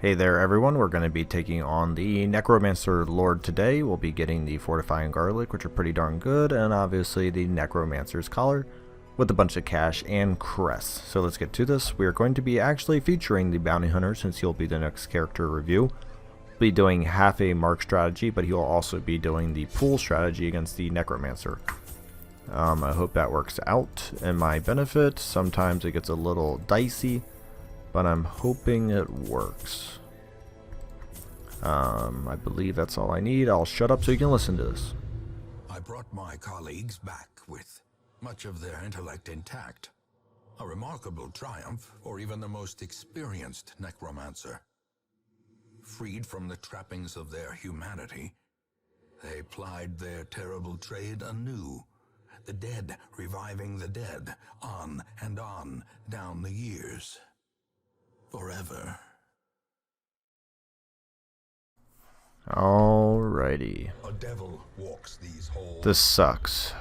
Hey there everyone, we're going to be taking on the Necromancer Lord today. We'll be getting the Fortifying Garlic, which are pretty darn good, and obviously the Necromancer's Collar with a bunch of cash and crest. So let's get to this. We are going to be actually featuring the Bounty Hunter since he'll be the next character review. We'll be doing half a mark strategy, but he'll also be doing the pool strategy against the Necromancer. I hope that works out in my benefit. Sometimes it gets a little dicey, but I'm hoping it works. I believe that's all I need. I'll shut up so you can listen to this. I brought my colleagues back with much of their intellect intact. A remarkable triumph for even the most experienced necromancer. Freed from the trappings of their humanity, they plied their terrible trade anew. The dead reviving the dead, on and on down the years. Forever. Alrighty. A devil walks these halls. This sucks.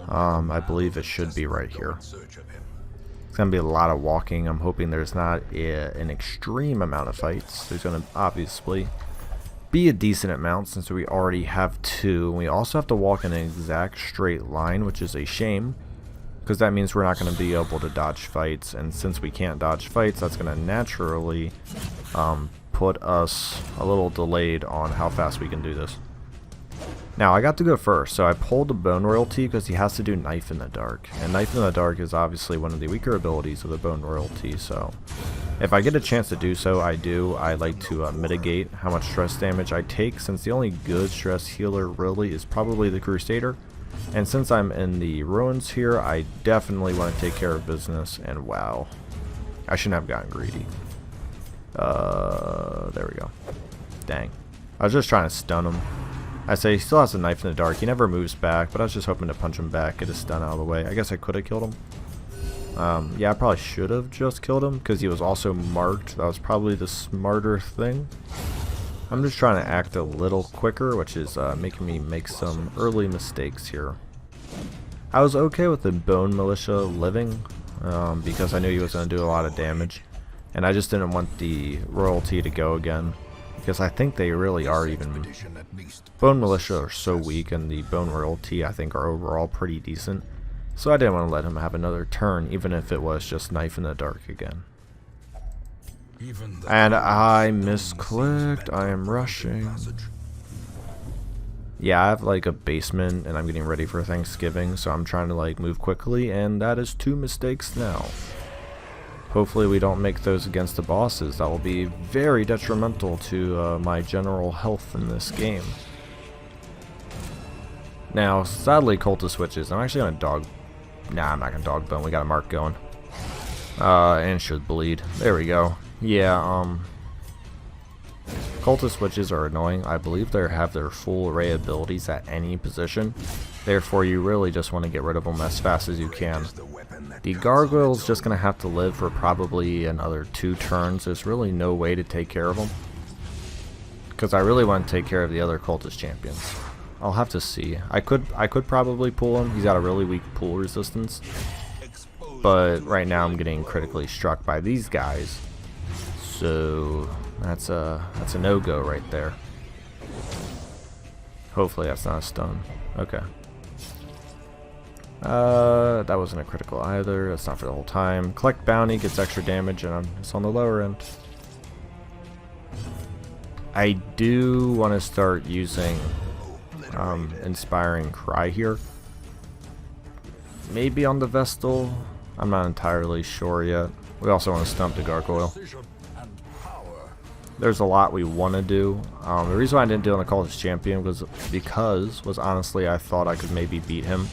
I believe it should be right here. It's gonna be a lot of walking. I'm hoping there's not an extreme amount of fights. There's gonna obviously be a decent amount since we already have two. We also have to walk in an exact straight line, which is a shame, because that means we're not going to be able to dodge fights, and since we can't dodge fights, that's going to naturally put us a little delayed on how fast we can do this. Now, I got to go first, so I pulled the Bone Royalty because he has to do Knife in the Dark, and Knife in the Dark is obviously one of the weaker abilities of the Bone Royalty, so if I get a chance to do so, I do. I like to mitigate how much stress damage I take, since the only good stress healer really is probably the Crusader. And since I'm in the ruins here, I definitely want to take care of business. And wow, I shouldn't have gotten greedy. There we go. Dang. I was just trying to stun him. I say he still has a Knife in the Dark. He never moves back, but I was just hoping to punch him back, get his stun out of the way. I guess I could have killed him. Yeah, I probably should have just killed him because he was also marked. That was probably the smarter thing. I'm just trying to act a little quicker, which is making me make some early mistakes here. I was okay with the Bone Militia living because I knew he was going to do a lot of damage, and I just didn't want the royalty to go again because I think they really are even. Bone Militia are so weak, and the Bone Royalty I think are overall pretty decent, so I didn't want to let him have another turn, even if it was just Knife in the Dark again. And I misclicked. I am rushing. Yeah, I have like a basement and I'm getting ready for Thanksgiving, so I'm trying to like move quickly, and that is 2 mistakes now. Hopefully we don't make those against the bosses. That will be very detrimental to my general health in this game. Now, sadly, Cultist switches. I'm actually gonna dog. Nah, I'm not gonna dog bone. We got a mark going. And should bleed. There we go. Yeah, Cultist switches are annoying. I believe they have their full array abilities at any position. Therefore, you really just want to get rid of them as fast as you can. The Gargoyle's just going to have to live for probably another 2 turns. There's really no way to take care of them, because I really want to take care of the other Cultist champions. I'll have to see. I could probably pull him. He's got a really weak pull resistance. But right now I'm getting critically struck by these guys. So that's a no-go right there. Hopefully that's not a stun. Okay. That wasn't a critical either. That's not for the whole time. Collect bounty, gets extra damage, and it's on the lower end. I do want to start using Inspiring Cry here. Maybe on the Vestal. I'm not entirely sure yet. We also want to stump the Gargoyle. There's a lot we want to do. The reason why I didn't do it on the Cultist champion was honestly I thought I could maybe beat him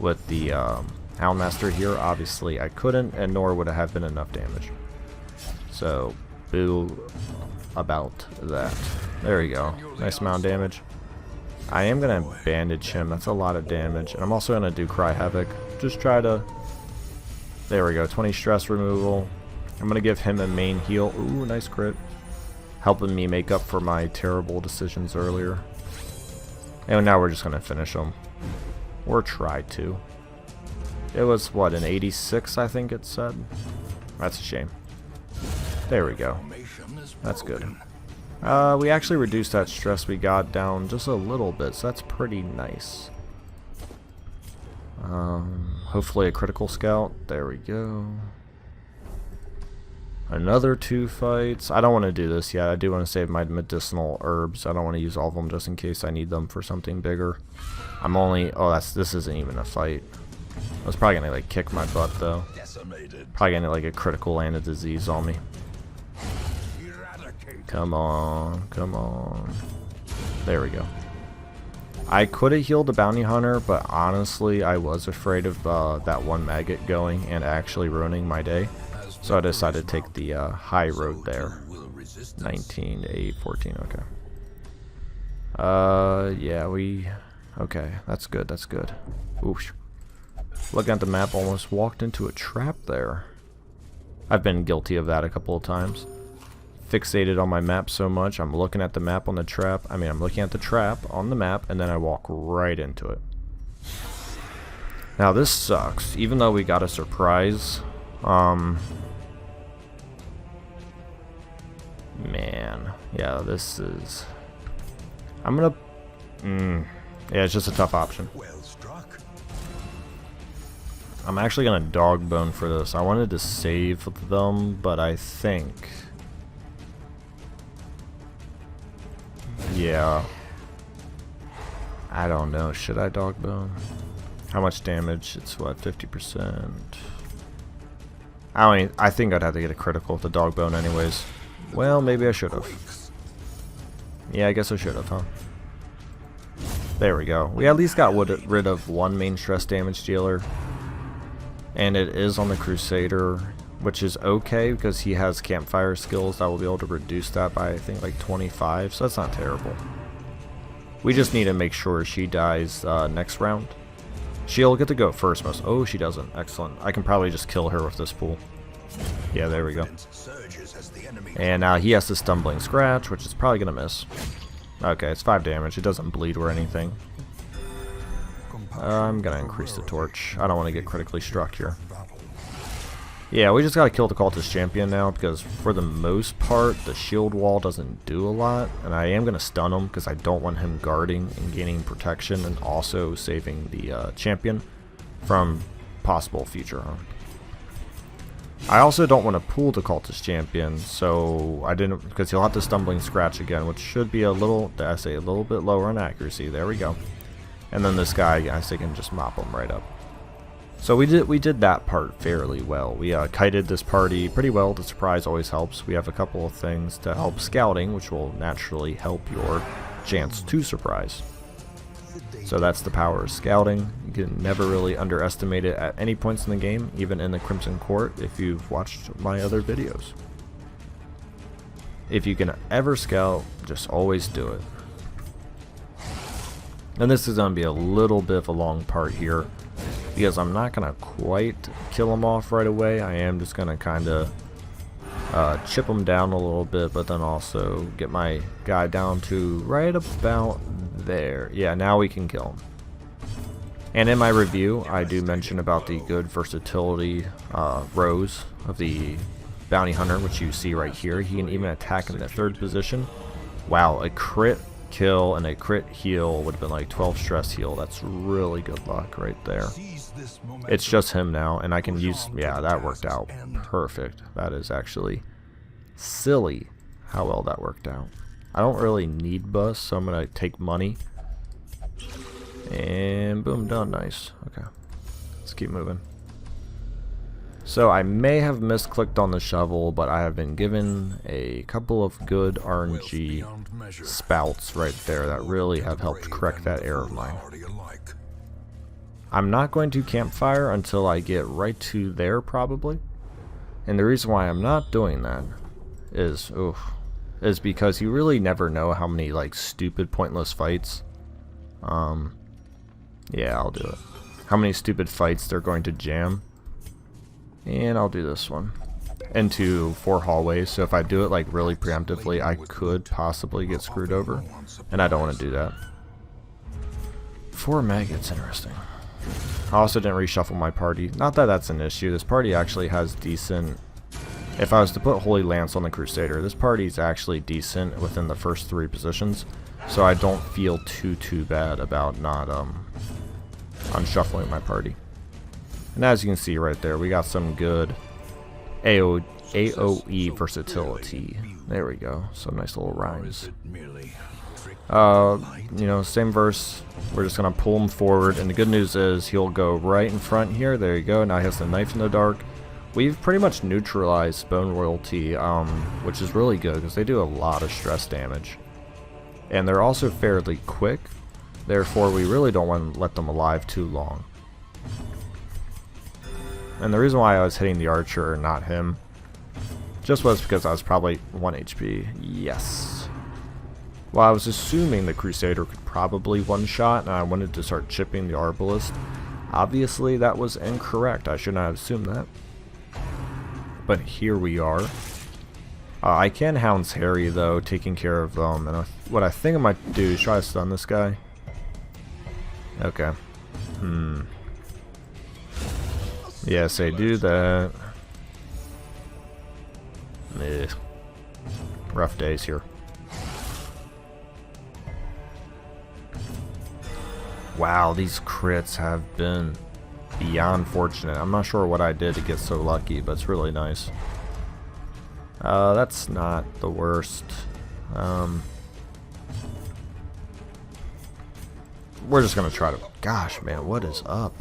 with the Houndmaster here. Obviously I couldn't, and nor would it have been enough damage. So boo about that. There we go. Nice amount of damage. I am going to bandage him. That's a lot of damage. And I'm also going to do Cry Havoc. Just try to... There we go. 20 stress removal. I'm going to give him a main heal. Ooh, nice crit. Helping me make up for my terrible decisions earlier. And now we're just going to finish him. Or try to. It was, what, an 86, I think it said? That's a shame. There we go. That's good. We actually reduced that stress we got down just a little bit, so that's pretty nice. Hopefully a critical scout. There we go. Another 2 fights. I don't want to do this yet. I do want to save my medicinal herbs. I don't want to use all of them just in case I need them for something bigger. I'm only... Oh, this isn't even a fight. I was probably going to like kick my butt though. Probably going to like a critical and a disease on me. Come on. Come on. There we go. I could have healed the bounty hunter, but honestly I was afraid of that one maggot going and actually ruining my day. So I decided to take the high road there. 19 to 8, 14, okay. Yeah, okay, that's good, that's good. Oof. Looking at the map, almost walked into a trap there. I've been guilty of that a couple of times. Fixated on my map so much, I'm looking at the map on the trap. I'm looking at the trap on the map, and then I walk right into it. Now this sucks, even though we got a surprise. Man, yeah, this is... I'm gonna... yeah, it's just a tough option. I'm actually gonna dog bone for this. I wanted to save them, but I think... Yeah. I don't know. Should I dog bone? How much damage? It's what, 50%? I think I'd have to get a critical with the dog bone anyways. Well, maybe I should have. Yeah, I guess I should have, huh? There we go. We at least got rid of one main stress damage dealer. And it is on the Crusader, which is okay because he has campfire skills that will be able to reduce that by, I think, like 25. So that's not terrible. We just need to make sure she dies next round. She'll get to go first most. Oh, she doesn't. Excellent. I can probably just kill her with this pool. Yeah, there we go. And now he has the Stumbling Scratch, which is probably going to miss. Okay, it's 5 damage. It doesn't bleed or anything. I'm going to increase the torch. I don't want to get critically struck here. Yeah, we just got to kill the Cultist Champion now, because for the most part, the shield wall doesn't do a lot. And I am going to stun him, because I don't want him guarding and gaining protection, and also saving the champion from possible future harm. I also don't want to pull the Cultist Champion, so I didn't, because he'll have to Stumbling Scratch again, which should be a little, did I say, a little bit lower in accuracy. There we go. And then this guy, I think, can just mop him right up. So we did that part fairly well. We kited this party pretty well. The surprise always helps. We have a couple of things to help scouting, which will naturally help your chance to surprise. So that's the power of scouting. You can never really underestimate it at any points in the game, even in the Crimson Court, if you've watched my other videos. If you can ever scout, just always do it. And this is going to be a little bit of a long part here, because I'm not going to quite kill him off right away. I am just going to kind of chip him down a little bit, but then also get my guy down to right about there. Yeah, now we can kill him. And in my review, I do mention about the good versatility rows of the Bounty Hunter, which you see right here. He can even attack in the 3rd position. Wow, a crit kill and a crit heal would have been like 12 stress heal. That's really good luck right there. It's just him now, and I can use... Yeah, that worked out perfect. That is actually silly how well that worked out. I don't really need bus, so I'm going to take money. And boom, done. Nice. Okay. Let's keep moving. So I may have misclicked on the shovel, but I have been given a couple of good RNG spouts right there that really have helped correct that error of mine. I'm not going to campfire until I get right to there probably. And the reason why I'm not doing that is because you really never know how many like stupid pointless fights. Yeah, I'll do it. How many stupid fights they're going to jam. And I'll do this one into 4 hallways, so if I do it like really preemptively, I could possibly get screwed over, and I don't want to do that. 4 maggots, interesting. I also didn't reshuffle my party. Not that that's an issue. This party actually has decent If I was to put Holy Lance on the Crusader, this party is actually decent within the first 3 positions, so I don't feel too bad about not unshuffling my party. And as you can see right there, we got some good AoE versatility. There we go. Some nice little rhymes. You know, same verse. We're just gonna pull him forward, and the good news is he'll go right in front here. There you go. Now he has the Knife in the Dark. We've pretty much neutralized Bone Royalty, which is really good because they do a lot of stress damage, and they're also fairly quick. Therefore, we really don't want to let them alive too long. And the reason why I was hitting the archer and not him just was because I was probably 1 HP. Yes. Well, I was assuming the Crusader could probably one-shot, and I wanted to start chipping the Arbalist. Obviously, that was incorrect. I should not have assumed that. But here we are. I can Hound's Harry, though, taking care of them. And what I think I might do is try to stun this guy. Okay. Yes, I do that. Rough days here. Wow, these crits have been beyond fortunate. I'm not sure what I did to get so lucky, but it's really nice. That's not the worst. We're just gonna try to... Gosh, man, what is up?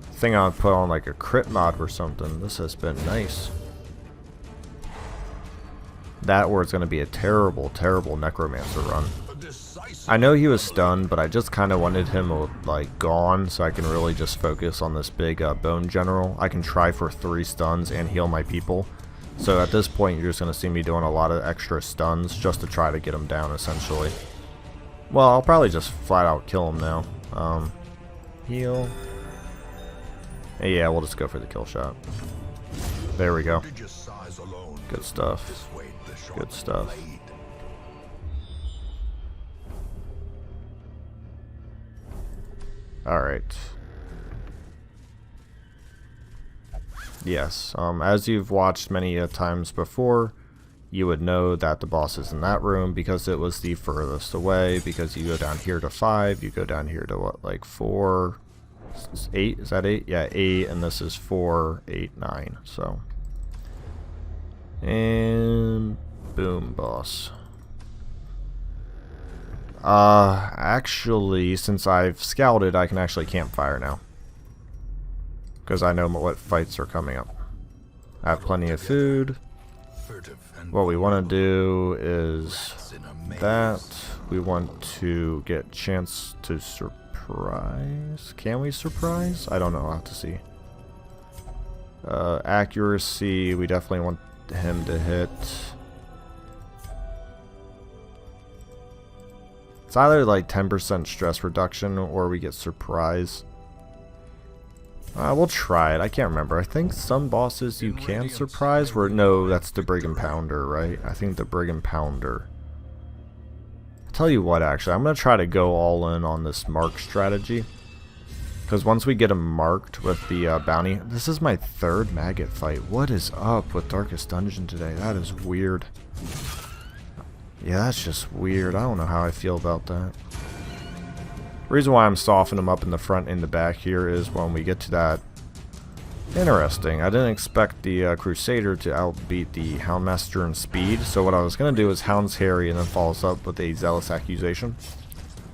I think I'll put on like a crit mod or something. This has been nice. That or it's gonna be a terrible Necromancer run. I know he was stunned, but I just kind of wanted him like gone so I can really just focus on this big Bone General. I can try for 3 stuns and heal my people. So at this point, you're just going to see me doing a lot of extra stuns just to try to get him down, essentially. Well, I'll probably just flat out kill him now. Heal. Yeah, we'll just go for the kill shot. There we go. Good stuff. Good stuff. Alright. Yes, as you've watched many times before, you would know that the boss is in that room because it was the furthest away, because you go down here to 5, you go down here to what, like 4, 8, is that 8? Yeah, 8, and this is 4, 8, 9, so. And boom, boss. Actually, since I've scouted, I can actually campfire now. Because I know what fights are coming up. I have plenty of food. What we want to do is that. We want to get chance to surprise. Can we surprise? I don't know. I'll have to see. Accuracy, we definitely want him to hit. It's either like 10% stress reduction or we get surprise. We'll try it. I can't remember. I think some bosses you can surprise. No, that's the Brigand Pounder, right? I think the Brigand Pounder. I'll tell you what, actually. I'm going to try to go all in on this mark strategy. Because once we get him marked with the bounty... This is my 3rd maggot fight. What is up with Darkest Dungeon today? That is weird. Yeah, that's just weird. I don't know how I feel about that. The reason why I'm softening them up in the front and the back here is when we get to that. Interesting. I didn't expect the Crusader to outbeat the Houndmaster in speed. So what I was going to do is Hound's Harry and then follows up with a Zealous Accusation,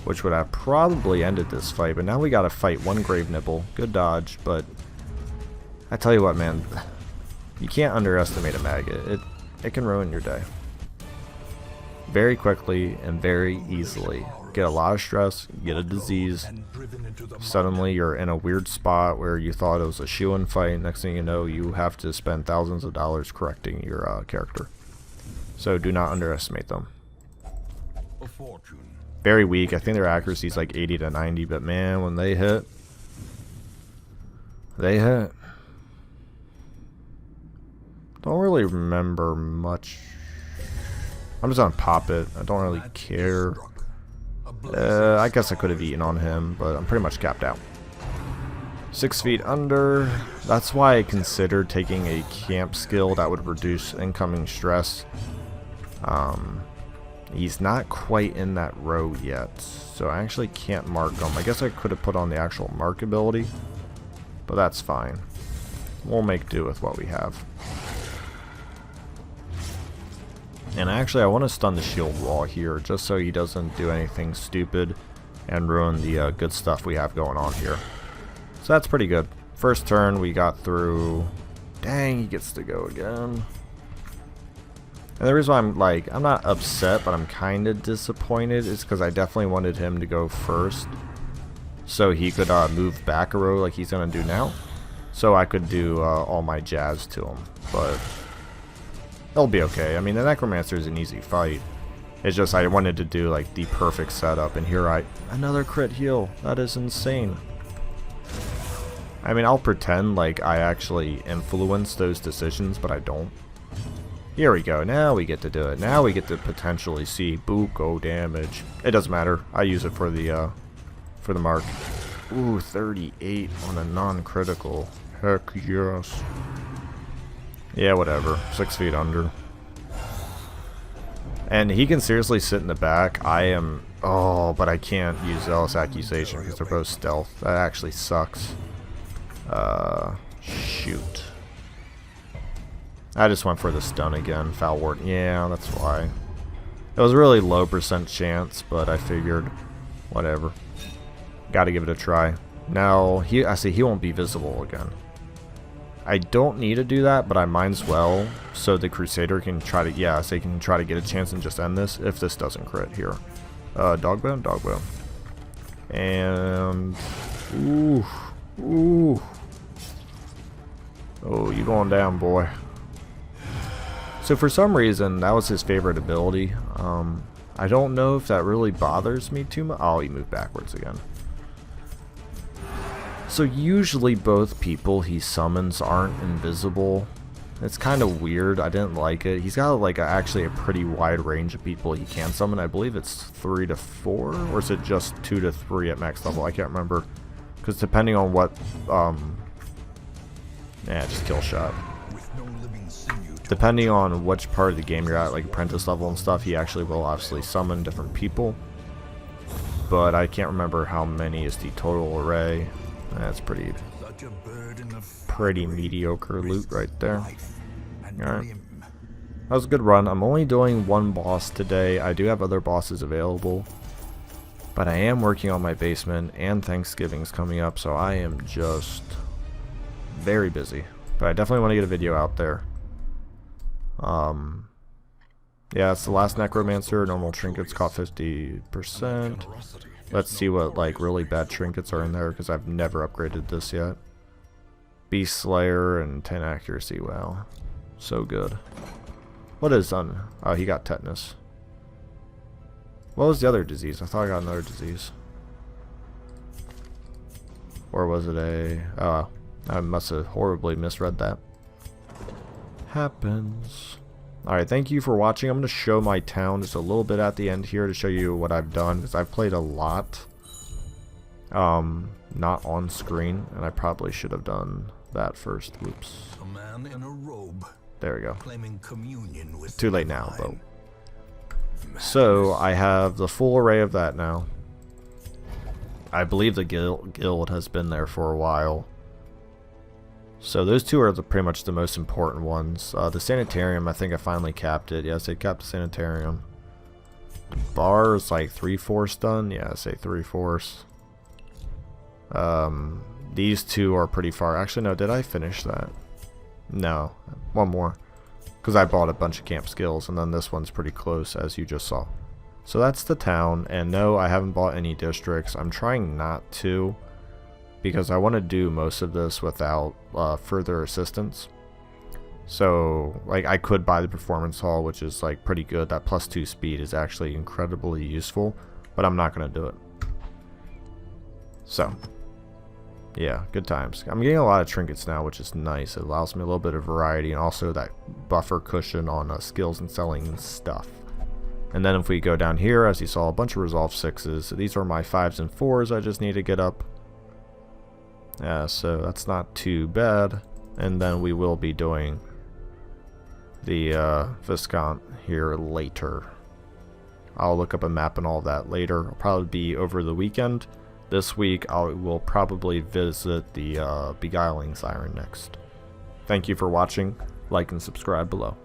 which would have probably ended this fight. But now we got to fight 1 Grave Nibble. Good dodge, but I tell you what, man. You can't underestimate a maggot. It can ruin your day. Very quickly and very easily. Get a lot of stress, get a disease, suddenly you're in a weird spot where you thought it was a shoo-in fight. Next thing you know, you have to spend thousands of dollars correcting your character. So do not underestimate them. Very weak. I think their accuracy is like 80 to 90, but man, when they hit, they hit. Don't really remember much. I'm just gonna pop it. I don't really care. I guess I could have eaten on him, but I'm pretty much capped out. 6 feet under. That's why I considered taking a camp skill that would reduce incoming stress. He's not quite in that row yet, so I actually can't mark him. I guess I could have put on the actual mark ability, but that's fine. We'll make do with what we have. And actually I want to stun the shield wall here, just so he doesn't do anything stupid and ruin the good stuff we have going on here. So that's pretty good. First turn we got through. Dang, he gets to go again. And the reason why I'm not upset, but I'm kind of disappointed is because I definitely wanted him to go first, so he could move back a row like he's gonna do now, so I could do all my jazz to him. But it'll be okay. I mean, the Necromancer is an easy fight. It's just I wanted to do like the perfect setup, and here another crit heal. That is insane. I mean, I'll pretend like I actually influence those decisions, but I don't. Here we go. Now we get to do it. Now we get to potentially see buco damage. It doesn't matter. I use it for the mark. Ooh, 38 on a non-critical. Heck yes. Yeah, whatever. 6 feet under. And he can seriously sit in the back. I am... Oh, but I can't use Zealous Accusation because they're both stealth. That actually sucks. Shoot. I just went for the stun again. Foul Ward. Yeah, that's why. It was a really low % chance, but I figured, whatever. Gotta give it a try. Now, I see he won't be visible again. I don't need to do that, but I might as well, so the Crusader can try to, yeah, so he can try to get a chance and just end this, if this doesn't crit here. Dogbone? Dogbone. And, ooh, ooh. Oh, you going down, boy. So for some reason, that was his favorite ability. I don't know if that really bothers me too much. Oh, he moved backwards again. So usually both people he summons aren't invisible. It's kind of weird. I didn't like it. He's got like actually a pretty wide range of people he can summon. I believe it's 3 to 4, or is it just 2 to 3 at max level? I can't remember. Because depending on what, yeah, just kill shot. Depending on which part of the game you're at, like apprentice level and stuff, he actually will obviously summon different people. But I can't remember how many is the total array. That's pretty mediocre loot right there. Alright. That was a good run. I'm only doing one boss today. I do have other bosses available, but I am working on my basement, and Thanksgiving's coming up, so I am just very busy. But I definitely want to get a video out there. Yeah, it's the last Necromancer. Normal trinkets cost 50%. Let's see what like really bad trinkets are in there, because I've never upgraded this yet. Beast Slayer and 10 accuracy. Wow, so good. What is done? Oh, he got tetanus. What was the other disease? I thought I got another disease. Or was it a... Oh, I must have horribly misread that. Happens. Alright, thank you for watching. I'm going to show my town just a little bit at the end here to show you what I've done, because I've played a lot. Not on screen, and I probably should have done that first. Whoops. A man in a robe, there we go. claiming communion with Too late now, though. So, I have the full array of that now. I believe the guild has been there for a while. So those two are pretty much the most important ones. The sanitarium, I think I finally capped it. Yes, I capped the sanitarium. Bar is like 3/4 done. Yeah, I say 3/4. These two are pretty far. Actually, no, did I finish that? No, one more. Because I bought a bunch of camp skills, and then this one's pretty close, as you just saw. So that's the town, and no, I haven't bought any districts. I'm trying not to, because I want to do most of this without further assistance. So like I could buy the performance hall, which is like pretty good. That +2 speed is actually incredibly useful, but I'm not going to do it. So yeah, good times. I'm getting a lot of trinkets now, which is nice. It allows me a little bit of variety, and also that buffer cushion on skills and selling stuff. And then if we go down here, as you saw, a bunch of resolve 6s. These are my 5s and 4s I just need to get up. So that's not too bad. And then we will be doing the Viscount here later. I'll look up a map and all that later. It'll probably be over the weekend. This week I will probably visit the Beguiling Siren next. Thank you for watching. Like and subscribe below.